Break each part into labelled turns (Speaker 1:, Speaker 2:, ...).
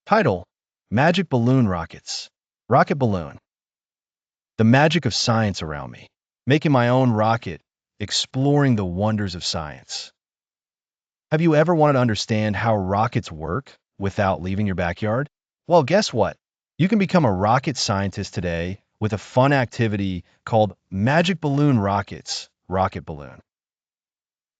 Speaker 1: Title: Magic Balloon Rockets. Rocket balloon. The magic of science around me. Making my own rocket, exploring the wonders of science. Have you ever wanted to understand how rockets work without leaving your backyard? Well, guess what? You can become a rocket scientist today with a fun activity called Magic Balloon Rockets, Rocket Balloon.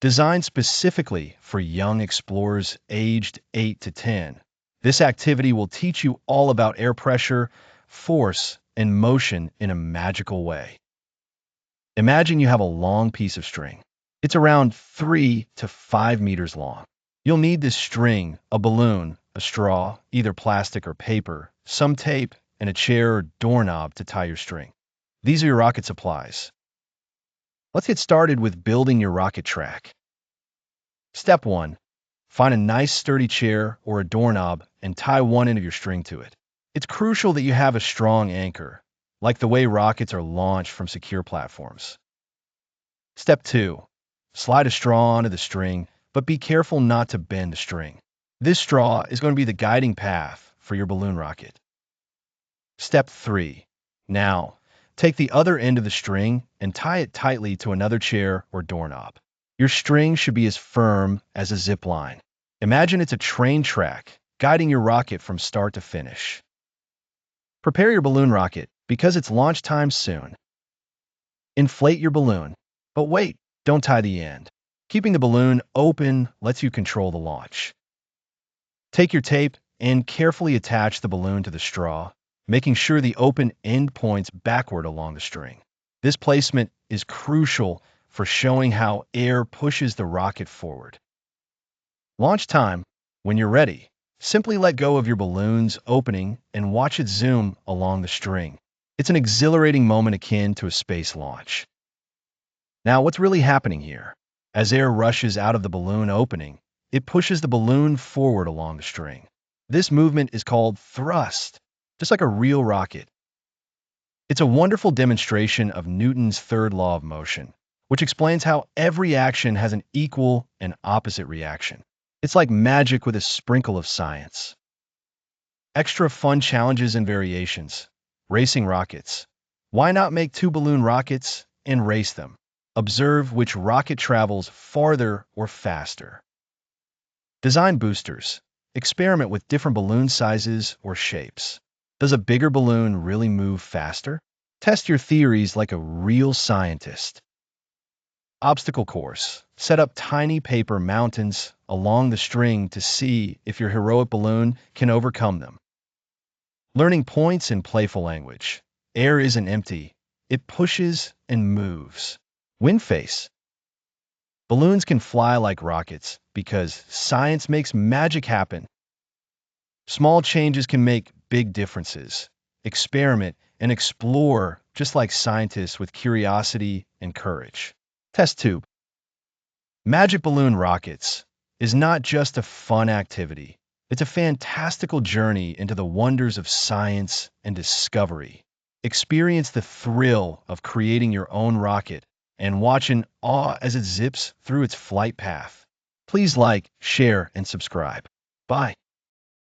Speaker 1: Designed specifically for young explorers aged 8 to 10, this activity will teach you all about air pressure, force, and motion in a magical way. Imagine you have a long piece of string. It's around 3 to 5 meters long. You'll need this string, a balloon, a straw, either plastic or paper, some tape, and a chair or doorknob to tie your string. These are your rocket supplies. Let's get started with building your rocket track. Step 1. Find a nice sturdy chair or a doorknob and tie one end of your string to it. It's crucial that you have a strong anchor, like the way rockets are launched from secure platforms. Step 2. Slide a straw onto the string, but be careful not to bend the string. This straw is going to be the guiding path for your balloon rocket. Step 3. Now, take the other end of the string and tie it tightly to another chair or doorknob. Your string should be as firm as a zip line. Imagine it's a train track, guiding your rocket from start to finish. Prepare your balloon rocket because it's launch time soon. Inflate your balloon. But wait, don't tie the end. Keeping the balloon open lets you control the launch. Take your tape and carefully attach the balloon to the straw, making sure the open end points backward along the string. This placement is crucial for showing how air pushes the rocket forward. Launch time. When you're ready, simply let go of your balloon's opening and watch it zoom along the string. It's an exhilarating moment akin to a space launch. Now, what's really happening here? As air rushes out of the balloon opening, it pushes the balloon forward along the string. This movement is called thrust, just like a real rocket. It's a wonderful demonstration of Newton's third law of motion, which explains how every action has an equal and opposite reaction. It's like magic with a sprinkle of science. Extra fun challenges and variations. Racing rockets. Why not make 2 balloon rockets and race them? Observe which rocket travels farther or faster. Design boosters. Experiment with different balloon sizes or shapes. Does a bigger balloon really move faster? Test your theories like a real scientist. Obstacle course. Set up tiny paper mountains along the string to see if your heroic balloon can overcome them. Learning points in playful language. Air isn't empty. It pushes and moves. Wind face. Balloons can fly like rockets because science makes magic happen. Small changes can make big differences. Experiment and explore just like scientists with curiosity and courage. Test tube. Magic balloon rockets is not just a fun activity. It's a fantastical journey into the wonders of science and discovery. Experience the thrill of creating your own rocket and watch in awe as it zips through its flight path. Please like, share, and subscribe. Bye.